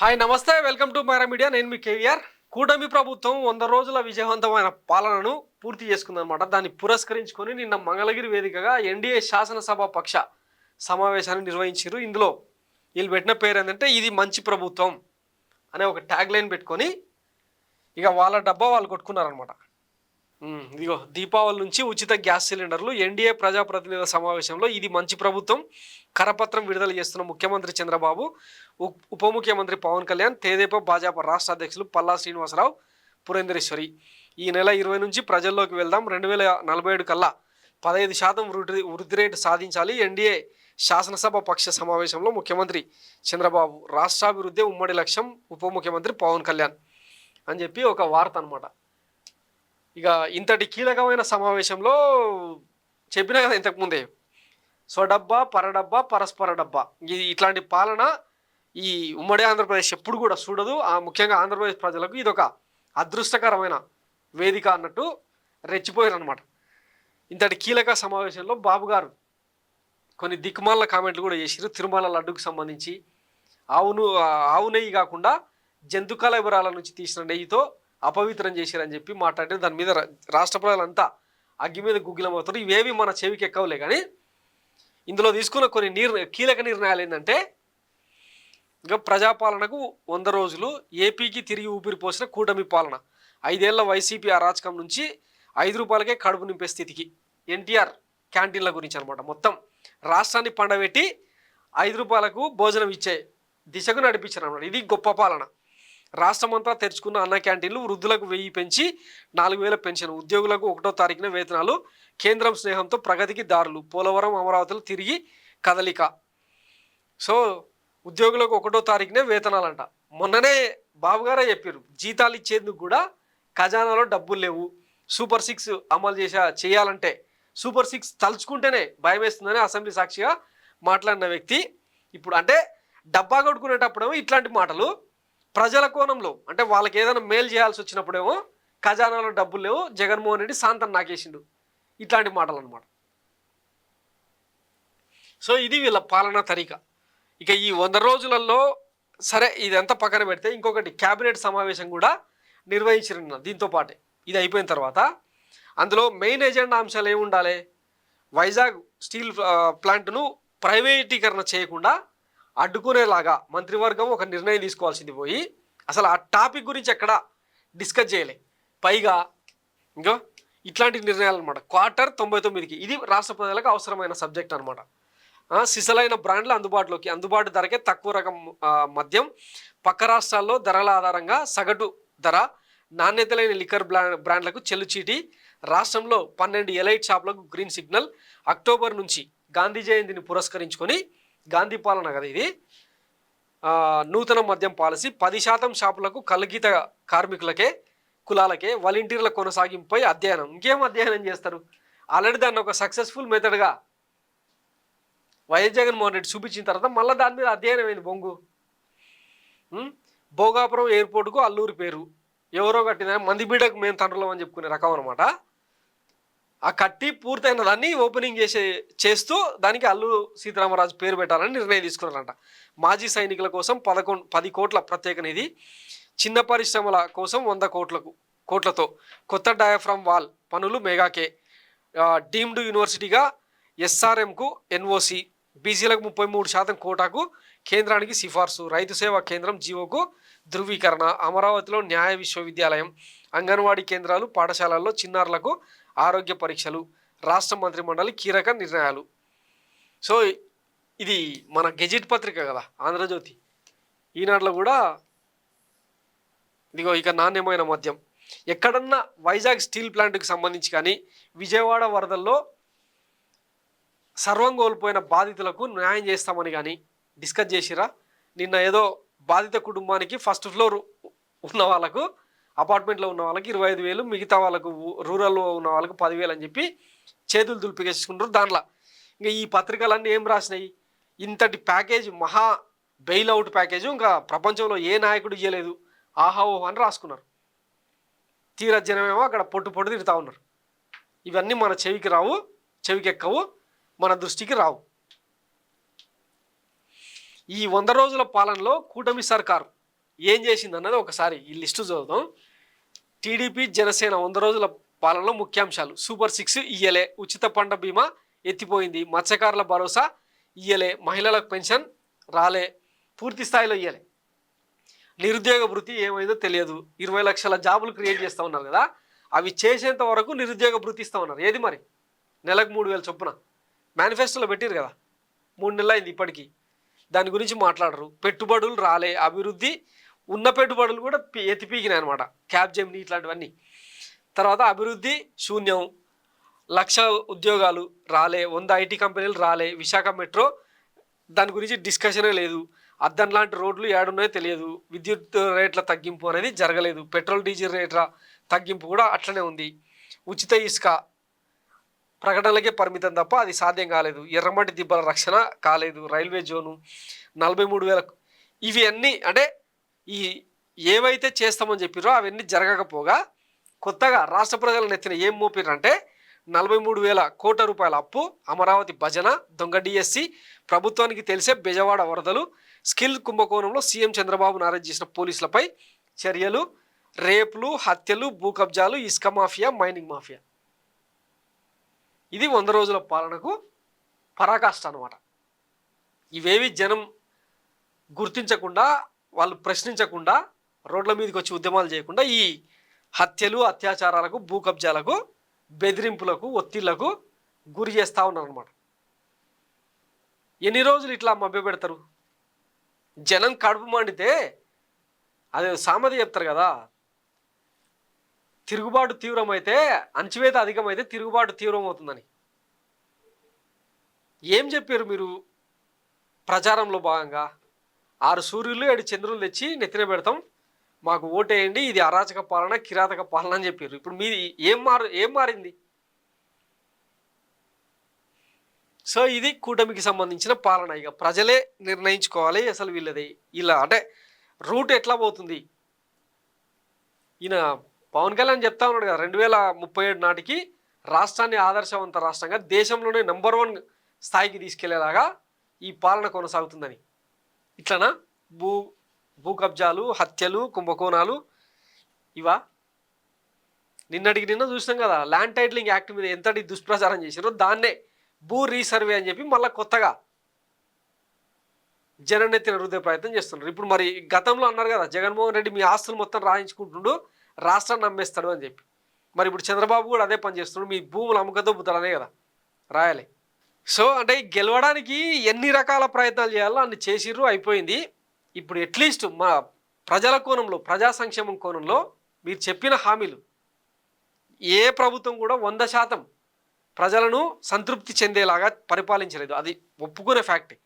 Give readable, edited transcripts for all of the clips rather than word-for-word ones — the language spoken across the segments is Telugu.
హాయ్ నమస్తే వెల్కమ్ టు మైరా మీడియా. నేను మీ కేవీఆర్. కూటమి ప్రభుత్వం 100 రోజుల విజయవంతమైన పాలనను పూర్తి చేసుకుందనమాట. దాన్ని పురస్కరించుకొని నిన్న మంగళగిరి వేదికగా ఎన్డీఏ శాసనసభ పక్ష సమావేశాన్ని నిర్వహించారు. ఇందులో వీళ్ళు పెట్టిన పేరు ఏంటంటే ఇది మంచి ప్రభుత్వం అనే ఒక ట్యాగ్ లైన్ పెట్టుకొని ఇక వాళ్ళ డబ్బా వాళ్ళు కొట్టుకున్నారనమాట. ఇదిగో దీపావళి నుంచి ఉచిత గ్యాస్ సిలిండర్లు, ఎన్డీఏ ప్రజాప్రతినిధుల సమావేశంలో ఇది మంచి ప్రభుత్వం కరపత్రం విడుదల చేస్తున్న ముఖ్యమంత్రి చంద్రబాబు, ఉప ముఖ్యమంత్రి పవన్ కళ్యాణ్, తెదేపా భాజపా రాష్ట్ర అధ్యక్షులు పల్లా శ్రీనివాసరావు, పురేందరేశ్వరి. ఈ నెల 20 నుంచి ప్రజల్లోకి వెళ్దాం, 2047 కల్లా 15% వృద్ధి రేటు సాధించాలి. ఎన్డీఏ శాసనసభ పక్ష సమావేశంలో ముఖ్యమంత్రి చంద్రబాబు, రాష్ట్రాభివృద్ధి ఉమ్మడి లక్ష్యం ఉప ముఖ్యమంత్రి పవన్ కళ్యాణ్ అని చెప్పి ఒక వార్త అనమాట. ఇక ఇంతటి కీలకమైన సమావేశంలో చెప్పినా కదా ఇంతకుముందే, స్వడబ్బా పరడబ్బా పరస్పర డబ్బా, ఇది ఇట్లాంటి పాలన ఈ ఉమ్మడి ఆంధ్రప్రదేశ్ ఎప్పుడు కూడా చూడదు. ముఖ్యంగా ఆంధ్రప్రదేశ్ ప్రజలకు ఇది ఒక అదృష్టకరమైన వేదిక అన్నట్టు రెచ్చిపోయారు అనమాట. ఇంతటి కీలక సమావేశంలో బాబు గారు కొన్ని దిక్కుమాల కామెంట్లు కూడా చేశారు. తిరుమల లడ్డుకు సంబంధించి ఆవు నెయ్యి కాకుండా జంతు కళేబరాల నుంచి తీసిన నెయ్యితో అపవిత్రం చేశారని చెప్పి మాట్లాడిన దాని మీద రాష్ట్ర ప్రజలంతా అగ్గి మీద గుగ్గిలమవుతారు. ఇవేవి మన చెవికి ఎక్కవలే. కానీ ఇందులో తీసుకున్న కొన్ని కీలక నిర్ణయాలు ఏంటంటే, ఇంకా ప్రజాపాలనకు 100 రోజులు, ఏపీకి తిరిగి ఊపిరిపోసిన కూటమి పాలన, 5 ఏళ్ల వైసీపీ అరాచకం నుంచి 5 రూపాయలకే కడుపు నింపే స్థితికి, ఎన్టీఆర్ క్యాంటీన్ల గురించి అనమాట. మొత్తం రాష్ట్రాన్ని పండబెట్టి 5 రూపాయలకు భోజనం ఇచ్చే దిశకు నడిపించారు అనమాట. ఇది గొప్ప పాలన. రాష్ట్రమంతా తెరుచుకున్న అన్న క్యాంటీన్లు, వృద్ధులకు 1000 పెంచి 4000 పెన్షన్, ఉద్యోగులకు 1వ తారీఖున వేతనాలు, కేంద్రం స్నేహంతో ప్రగతికి దారులు, పోలవరం అమరావతిలో తిరిగి కదలిక. సో ఉద్యోగులకు 1వ తారీఖునే వేతనాలంట. మొన్ననే బాబుగారే చెప్పారు, జీతాలు ఇచ్చేందుకు కూడా ఖజానాలో డబ్బులు లేవు, సూపర్ 6 అమలు చేయాలంటే సూపర్ 6 తలుచుకుంటేనే భయం వేస్తుందని అసెంబ్లీ సాక్షిగా మాట్లాడిన వ్యక్తి ఇప్పుడు అంటే డబ్బా కొట్టుకునేటప్పుడేమో ఇట్లాంటి మాటలు, ప్రజల కోణంలో అంటే వాళ్ళకి ఏదైనా మేలు చేయాల్సి వచ్చినప్పుడేమో ఖజానాలో డబ్బులు లేవు, జగన్మోహన్ రెడ్డి సాంతం నాకేసిండు, ఇట్లాంటి మాటలు అనమాట. సో ఇది వీళ్ళ పాలనా తరీక. ఇక ఈ 100 రోజులలో సరే ఇదంతా పక్కన పెడితే ఇంకొకటి క్యాబినెట్ సమావేశం కూడా నిర్వహించిన దీంతో పాటే. ఇది అయిపోయిన తర్వాత అందులో మెయిన్ ఎజెండా అంశాలు ఏమి ఉండాలి? వైజాగ్ స్టీల్ ప్లాంట్ను ప్రైవేటీకరణ చేయకుండా అడ్డుకునేలాగా మంత్రివర్గం ఒక నిర్ణయం తీసుకోవాల్సింది పోయి అసలు ఆ టాపిక్ గురించి ఎక్కడ డిస్కస్ చేయలే. పైగా ఇంకా ఇట్లాంటి నిర్ణయాలు అనమాట. క్వార్టర్ 99కి ఇది రాష్ట్ర ప్రజలకు అవసరమైన సబ్జెక్ట్ అనమాట. సిసలైన బ్రాండ్లు అందుబాటు ధరకే తక్కువ రకం మద్యం, పక్క రాష్ట్రాల్లో ధరల ఆధారంగా సగటు ధర, నాణ్యత లేని లిక్కర్ బ్రాండ్లకు చెల్లుచీటి, రాష్ట్రంలో 12 ఎలైట్ షాపులకు గ్రీన్ సిగ్నల్. అక్టోబర్ నుంచి గాంధీ జయంతిని పురస్కరించుకొని, గాంధీ పాలన కదా ఇది, నూతన మద్యం పాలసీ, 10% షాపులకు కల్గిత కార్మికులకే కులాలకే వాలంటీర్ల కొనసాగింపుపై అధ్యయనం. ఇంకేం అధ్యయనం చేస్తారు? ఆల్రెడీ దాన్ని ఒక సక్సెస్ఫుల్ మెథడ్గా వైఎస్ జగన్మోహన్ రెడ్డి చూపించిన తర్వాత మళ్ళీ దాని మీద అధ్యయనం అయింది బొంగు. భోగాపురం ఎయిర్పోర్టుకు అల్లూరి పేరు ఎవరో కట్టిన మందిబీడకు మేము తండ్రులం అని చెప్పుకునే రకం అనమాట. ఆ కట్టి పూర్తయిన దాన్ని ఓపెనింగ్ చేస్తూ దానికి అల్లూరు సీతారామరాజు పేరు పెట్టాలని నిర్ణయం తీసుకున్నారంట. మాజీ సైనికుల కోసం 10 కోట్ల ప్రత్యేక నిధి, చిన్న పరిశ్రమల కోసం 100 కోట్లతో కొత్త డయాఫ్రామ్ వాల్ పనులు మెగాకే, డీమ్డ్ యూనివర్సిటీగా ఎస్ఆర్ఎంకు ఎన్ఓసి, బీసీలకు 33% కోటాకు కేంద్రానికి సిఫార్సు, రైతు సేవా కేంద్రం జీవోకు ధృవీకరణ, అమరావతిలో న్యాయ విశ్వవిద్యాలయం, అంగన్వాడీ కేంద్రాలు, పాఠశాలల్లో చిన్నారులకు ఆరోగ్య పరీక్షలు, రాష్ట్ర మంత్రిమండలి కీలక నిర్ణయాలు. సో ఇది మన గెజిట్ పత్రిక కదా ఆంధ్రజ్యోతి, ఈనాడులో కూడా ఇదిగో ఇక నాణ్యమైన మద్యం. ఎక్కడన్నా వైజాగ్ స్టీల్ ప్లాంట్కి సంబంధించి కానీ, విజయవాడ వరదల్లో సర్వం కోల్పోయిన బాధితులకు న్యాయం చేస్తామని కానీ డిస్కస్ చేసిరా? నిన్న ఏదో బాధిత కుటుంబానికి ఫస్ట్ ఫ్లోర్ ఉన్న వాళ్ళకు, అపార్ట్మెంట్లో ఉన్న వాళ్ళకి 25,000, మిగతా వాళ్ళకు రూరల్లో ఉన్న వాళ్ళకు 10,000 అని చెప్పి చేతులు దులిపికేసుకుంటారు. దాంట్లో ఇంకా ఈ పత్రికలన్నీ ఏం రాసినాయి? ఇంతటి ప్యాకేజ్, మహా బెయిల్అవుట్ ప్యాకేజ్ ఇంకా ప్రపంచంలో ఏ నాయకుడు ఇవ్వలేదు, ఆహా ఓహో అని రాసుకున్నారు. తీరా జనమేమో అక్కడ పొట్టు తిరుగుతూ ఉన్నారు. ఇవన్నీ మన చెవికి రావు, చెవికి ఎక్కవు, మన దృష్టికి రావు. ఈ 100 రోజుల పాలనలో కూటమి సర్కారు ఏం చేసింది అన్నది ఒకసారి ఈ లిస్టు చదువుదాం. టీడీపీ జనసేన 100 రోజుల పాలనలో ముఖ్యాంశాలు. సూపర్ 6 ఇయ్యలే, ఉచిత పంట బీమా ఎత్తిపోయింది, మత్స్యకారుల భరోసా ఇయ్యలే, మహిళలకు పెన్షన్ రాలే, పూర్తి స్థాయిలో ఇయ్యలే, నిరుద్యోగ భృతి ఏమైందో తెలియదు, 20 లక్షల జాబులు క్రియేట్ చేస్తూ ఉన్నారు కదా, అవి చేసేంత వరకు నిరుద్యోగ భృతి ఇస్తూ ఉన్నారు. ఏది మరి నెలకు 3,000 చొప్పున మేనిఫెస్టోలో పెట్టారు కదా, 3 నెలలు అయింది ఇప్పటికీ, దాని గురించి మాట్లాడరు. పెట్టుబడులు రాలే, అభివృద్ధి ఉన్న పెట్టుబడులు కూడా ఎత్తిపీకినాయి అనమాట, క్యాబ్ జెమిని ఇట్లాంటివన్నీ. తర్వాత అభివృద్ధి శూన్యం, 1,00,000 ఉద్యోగాలు రాలే, 100 ఐటీ కంపెనీలు రాలే, విశాఖ మెట్రో దాని గురించి డిస్కషనే లేదు, అద్దం లాంటి రోడ్లు ఏడున్నాయో తెలియదు, విద్యుత్ రేట్ల తగ్గింపు అనేది జరగలేదు, పెట్రోల్ డీజిల్ రేట్ల తగ్గింపు కూడా అట్లనే ఉంది, ఉచిత ఇసుక ప్రకటనలకే పరిమితం తప్ప అది సాధ్యం కాలేదు, ఎర్రమట్టి దిబ్బల రక్షణ కాలేదు, రైల్వే జోను 43,000. ఇవి అన్నీ అంటే ఈ ఏవైతే చేస్తామని చెప్పారో అవన్నీ జరగకపోగా కొత్తగా రాష్ట్ర ప్రజలను ఎత్తిన ఏం మోపిరంటే 43,000 కోట్ల రూపాయల అప్పు, అమరావతి భజన, దొంగ డిఎస్సి, ప్రభుత్వానికి తెలిసే బెజవాడ వరదలు, స్కిల్ కుంభకోణంలో సీఎం చంద్రబాబును అరెస్ట్ చేసిన పోలీసులపై చర్యలు, రేపులు, హత్యలు, భూ కబ్జాలు, ఇసుక మాఫియా, మైనింగ్ మాఫియా. ఇది 100 రోజుల పాలనకు పరాకాష్ట అనమాట. ఇవేవి జనం గుర్తించకుండా, వాళ్ళు ప్రశ్నించకుండా, రోడ్ల మీదకి వచ్చి ఉద్యమాలు చేయకుండా ఈ హత్యలు, అత్యాచారాలకు, భూ కబ్జాలకు, బెదిరింపులకు, ఒత్తిళ్లకు గురి చేస్తూ ఉన్నారనమాట. ఎన్ని రోజులు ఇట్లా మభ్యపెడతారు? జనం కడుపు మండితే అదే సామెత చెప్తారు కదా, తిరుగుబాటు తీవ్రమైతే అణచివేత అధికమైతే తిరుగుబాటు తీవ్రమవుతుందని. ఏం చెప్పారు మీరు ప్రచారంలో భాగంగా? 6 సూర్యులు 7 చంద్రులు తెచ్చి నెత్తిన పెడతాం, మాకు ఓటేయండి, ఇది అరాచక పాలన, కిరాతక పాలన అని చెప్పారు. ఇప్పుడు మీది ఏం మారింది? సో ఇది కూటమికి సంబంధించిన పాలన. ఇక ప్రజలే నిర్ణయించుకోవాలి అసలు వీళ్ళది ఇలా అంటే రూట్ ఎట్లా పోతుంది. ఈయన పవన్ కళ్యాణ్ చెప్తా ఉన్నాడు కదా, 2037 నాటికి రాష్ట్రాన్ని ఆదర్శవంత రాష్ట్రంగా దేశంలోనే నంబర్ 1 స్థాయికి తీసుకెళ్లేలాగా ఈ పాలన కొనసాగుతుందని. ఇట్లనా భూ కబ్జాలు, హత్యలు, కుంభకోణాలు ఇవా? నిన్నటికి నిన్న చూసినాం కదా, ల్యాండ్ టైటిలింగ్ యాక్ట్ మీద ఎంతటి దుష్ప్రచారం చేశారో దాన్నే భూ రీసర్వే అని చెప్పి మళ్ళీ కొత్తగా జననెత్తిన రుద్దే ప్రయత్నం చేస్తున్నారు. ఇప్పుడు మరి గతంలో అన్నారు కదా, జగన్మోహన్ రెడ్డి మీ ఆస్తులు మొత్తం రాయించుకుంటుండు, రాష్ట్రాన్ని నమ్మేస్తాడు అని చెప్పి. మరి ఇప్పుడు చంద్రబాబు కూడా అదే పని చేస్తున్నాడు, మీ భూములు అమ్మకదొబ్బుతాడనే కదా రాయాలి. సో అంటే గెలవడానికి ఎన్ని రకాల ప్రయత్నాలు చేయాలో అన్ని చేసిర్రు, అయిపోయింది. ఇప్పుడు అట్లీస్ట్ మా ప్రజల కోణంలో, ప్రజా సంక్షేమం కోణంలో మీరు చెప్పిన హామీలు ఏ ప్రభుత్వం కూడా 100% ప్రజలను సంతృప్తి చెందేలాగా పరిపాలించలేదు, అది ఒప్పుకునే ఫ్యాక్టే.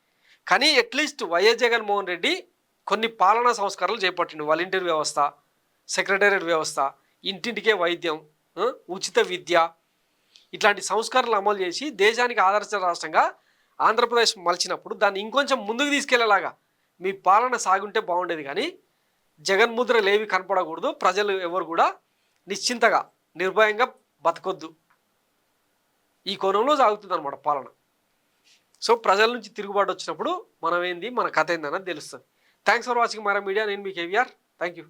కానీ అట్లీస్ట్ వైఎస్ జగన్మోహన్ రెడ్డి కొన్ని పాలనా సంస్కరణలు చేపట్టిండు. వాలంటీర్ వ్యవస్థ, సెక్రటేరియట్ వ్యవస్థ, ఇంటింటికే వైద్యం, ఉచిత విద్య, ఇట్లాంటి సంస్కరణలు అమలు చేసి దేశానికి ఆదర్శ రాష్ట్రంగా ఆంధ్రప్రదేశ్ మలిచినప్పుడు దాన్ని ఇంకొంచెం ముందుకు తీసుకెళ్లేలాగా మీ పాలన సాగుంటే బాగుండేది. కానీ జగన్ముద్రలు ఏవి కనపడకూడదు, ప్రజలు ఎవరు కూడా నిశ్చింతగా నిర్భయంగా బతకొద్దు, ఈ కోణంలో సాగుతుంది అనమాట పాలన. సో ప్రజల నుంచి తిరుగుబాటు వచ్చినప్పుడు మనం ఏంది, మన కథ ఏందన్నది తెలుస్తుంది. Thanks for watching Mara media. నేను మీ కేవీఆర్. Thank you.